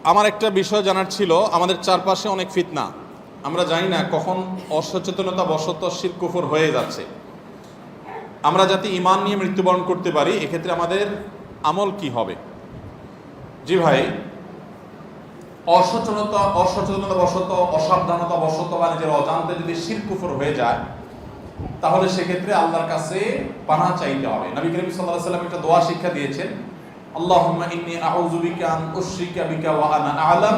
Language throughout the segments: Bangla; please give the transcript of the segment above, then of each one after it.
আমার একটা বিষয় জানার ছিল, আমাদের চারপাশে অনেক ফিতনা, আমরা জানি না কখন অসচেতনতা বশত শিরক কুফর হয়ে যাচ্ছে। আমরা যাতে ঈমান নিয়ে মৃত্যুবরণ করতে পারি, এক্ষেত্রে আমাদের আমল কি হবে? জি ভাই, অসচেতনতা বশত, অসাবধানতা বশত বা নিজের অজান্তে যদি শিরক কুফর হয়ে যায়, তাহলে সেক্ষেত্রে আল্লাহর কাছে পানাহ চাইতে হবে। নবী করিম সাল্লাল্লাহু আলাইহি ওয়াসাল্লাম একটা দোয়া শিক্ষা দিয়েছেন, আল্লাহুম্মা ইন্নী আউযু বিকা আন উশরিকা বিকা ওয়া আনা আ'লাম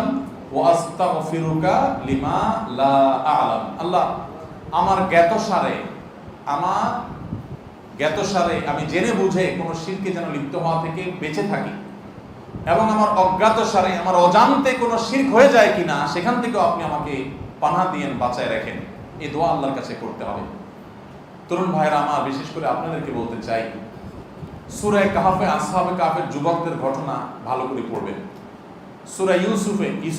ওয়া আস্তাগফিরুকা লিমা লা আ'লাম। আল্লাহ, আমার জ্ঞাতসারে আমি জেনে বুঝে কোন শিরকে যেন লিপ্ত হওয়া থেকে বেঁচে থাকি, এবং আমার অজ্ঞাতসারে, আমার অজান্তে কোনো শিরক হয়ে যায় কিনা সেখান থেকেও আপনি আমাকে পানাহ দিয়েন, বাঁচায় রাখেন। এই দোয়া আল্লাহর কাছে করতে হবে। তরুণ ভাইরা আমার, বিশেষ করে আপনাদেরকে বলতে চাই, সূরা কাহফে আসহাবে কাহফের যুবকদের ঘটনা ভালো করে পড়বেন। সূরা ইউসুফ আলাইহিস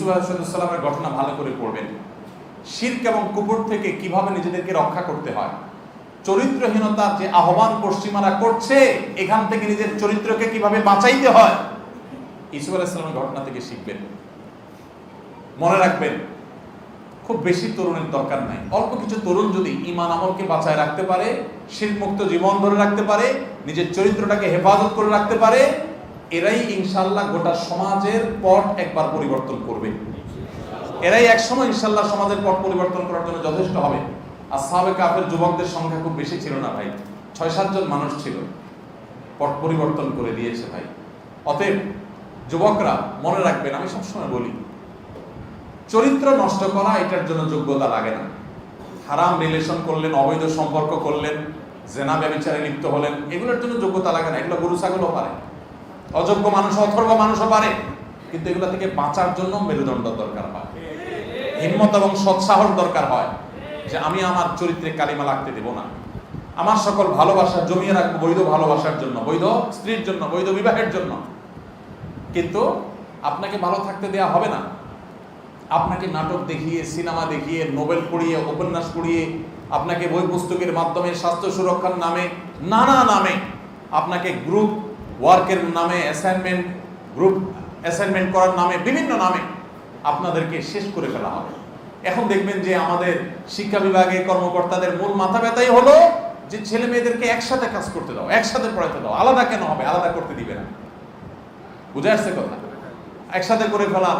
সালামের ঘটনা ভালো করে পড়বেন। শিরক এবং কুফর থেকে কিভাবে নিজেদেরকে রক্ষা করতে হয়, চরিত্রহীনতার যে আহ্বান পশ্চিমারা করছে, এখান থেকে নিজের চরিত্রকে কিভাবে বাঁচাইতে হয়, ইউসুফ আলাইহিস সালামের ঘটনা থেকে শিখবেন। মনে রাখবেন, খুব বেশি তরুণের দরকার নাই, অল্প কিছু তরুণ যদি ঈমান আমলকে বাঁচায় রাখতে পারে, শিরক মুক্ত জীবন ধরে রাখতে পারে, নিজের চরিত্রটাকে হেফাজত করে রাখতে পারে, এরাই ইনশাআল্লাহ গোটা সমাজের পট একবার পরিবর্তন করবে। এরাই একসময় ইনশাআল্লাহ সমাজের পট পরিবর্তন করার জন্য যথেষ্ট হবে। আসহাবে কাহফের যুবকদের সংখ্যা খুব বেশি ছিল না ভাই, ৬-৭ জন মানুষ ছিল, পট পরিবর্তন করে দিয়েছে ভাই। অতএব যুবকরা মনে রাখবেন, আমি সবসময় বলি, চরিত্র নষ্ট করা এটার জন্য যোগ্যতা লাগে না। হারাম রিলেশন করলেন, অবৈধ সম্পর্ক করলেন, জেনা ব্যভিচারে লিপ্ত হলেন, এগুলোর জন্য যোগ্যতা লাগে না। এগুলো গরু ছাগলও পারে, অযোগ্য মানুষ, অথর্ব মানুষও পারে, কিন্তু এগুলো থেকে বাঁচার জন্য মেরুদণ্ড দরকার হয়, হিম্মত এবং সৎসাহস দরকার হয়, যে আমি আমার চরিত্রে কালিমা লাগতে দেব না, আমার সকল ভালোবাসা জমিয়ে রাখবো বৈধ ভালোবাসার জন্য, বৈধ স্ত্রীর জন্য, বৈধ বিবাহের জন্য। কিন্তু আপনাকে ভালো থাকতে দেয়া হবে না। আপনাকে নাটক দেখিয়ে, সিনেমা দেখিয়ে, নোবেল পড়িয়ে, উপন্যাস পড়িয়ে, আপনাকে বই পুস্তকের মাধ্যমে, স্বাস্থ্য সুরক্ষার নামে, নানা নামে, আপনাকে গ্রুপ ওয়ার্কের নামে, গ্রুপ অ্যাসাইনমেন্ট করার নামে, বিভিন্ন নামে আপনাদেরকে শেষ করে ফেলা হবে। এখন দেখবেন যে আমাদের শিক্ষা বিভাগে কর্মকর্তাদের মূল মাথা ব্যথাই হলো যে ছেলে মেয়েদেরকে একসাথে কাজ করতে দাও, একসাথে পড়াতে দাও, আলাদা কেন হবে, আলাদা করতে দিবে না। বুঝে আসছে কথা? একসাথে করে ফেলার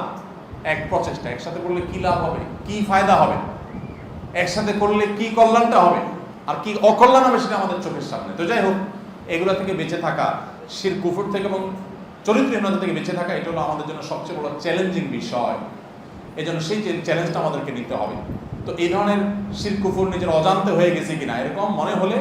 এক প্রচেষ্টা, একসাথে করলে কি লাভ হবে, কি ফায়দা হবে, একসাথে করলে কি কল্যাণটা হবে আর কি অকল্যাণ হবে, সেটা আমাদের চোখের সামনে। তো যাই হোক, এগুলো থেকে বেঁচে থাকা, শিরক কুফর থেকে এবং চরিত্রহীনতা থেকে বেঁচে থাকা, এটা হলো আমাদের জন্য সবচেয়ে বড় চ্যালেঞ্জিং বিষয়। এই জন্য সেই চ্যালেঞ্জটা আমাদেরকে নিতে হবে। তো এই ধরনের শিরক কুফর নিজের অজান্তে হয়ে গেছে কিনা এরকম মনে হলে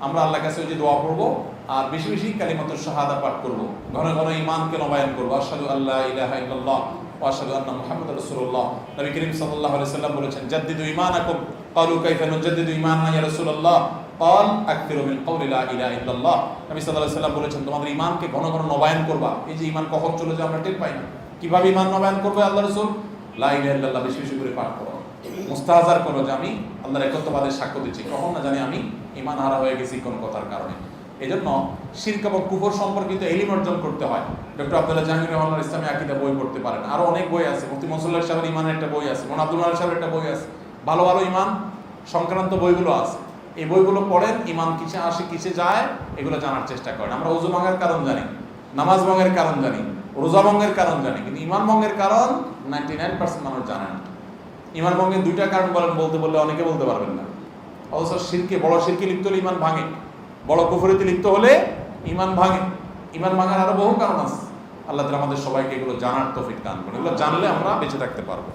আমরা আল্লাহর কাছে ওই যে দোয়া পড়বো, আর বেশি বেশি কালিমাতুশ শাহাদা পাঠ করবো, ঘন ঘন ঈমানকে নবায়ন করবো। আশহাদু আল্লা ইলাহা ইল্লাল্লাহ ওয়া আশহাদু আন্না মুহাম্মাদার রাসূলুল্লাহ। নবী করিম সাল্লাল্লাহু আলাইহি ওয়াসাল্লাম বলেছেন, জাদ্দিদু ঈমানাকুম। ক্বালু কাইফা নুজাদ্দিদু ঈমানানা ইয়া রাসূলুল্লাহ? ক্বাল আকসিরু মিন কওলি লা ইলাহা ইল্লাল্লাহ। নবী সাল্লাল্লাহু আলাইহি ওয়াসাল্লাম বলেছেন, তোমাদের ঈমানকে ঘন ঘন নবায়ন করবা। এই যে ঈমান কখন চলে যায় আমরা টের পাই না। কিভাবে ঈমান নবায়ন করবে আল্লাহর রাসূল? লা ইলাহা ইল্লাল্লাহ বেশি বেশি করে পাঠ করো, মুস্তাহজার করো যে আমি আল্লাহর একত্ববাদের সাক্ষ্য দিচ্ছি, কখন না জানি আমি ঈমান হারা হয়ে গেছি কোন কথার কারণে। এই জন্য শিরক এবং কুফর সম্পর্কিত ইলম অর্জন করতে হয়। ডক্টর আব্দুল্লাহ জাহাঙ্গীর রহমানুল্লাহ ইসলামী আকীদা বই পড়তে পারেন, আরো অনেক বই আছে, মুফতি মনসুরুল্লাহ সাহেবের ঈমানের একটা বই আছে, মোহাম্মদ আব্দুল মালিক সাহেবের একটা বই আছে, ভালো ভালো ঈমান সংক্রান্ত বইগুলো আছে। এই বইগুলো পড়েন, ঈমান কিসে আসে কিসে যায় এগুলো জানার চেষ্টা করেন। আমরা ওযু ভাঙার কারণ জানি, নামাজ ভঙ্গের কারণ জানি, রোজা ভঙ্গের কারণ জানি, কিন্তু ঈমান ভঙ্গের কারণ 99% মানুষ জানে না। ঈমান ভঙ্গের 2টা কারণ বলতে বললে অনেকে বলতে পারবেন না। অবশ্য শিরকে, বড় শিরকে লিপ্ত হলে ঈমান ভাঙে, বড় কুফরিতে লিপ্ত হলে ঈমান ভাঙে। ঈমান ভাঙার আরো বহু কারণ আছে। আল্লাহ তাআলা আমাদের সবাইকে এগুলো জানার তৌফিক দান করুন। এগুলো জানলে আমরা বেঁচে থাকতে পারবো।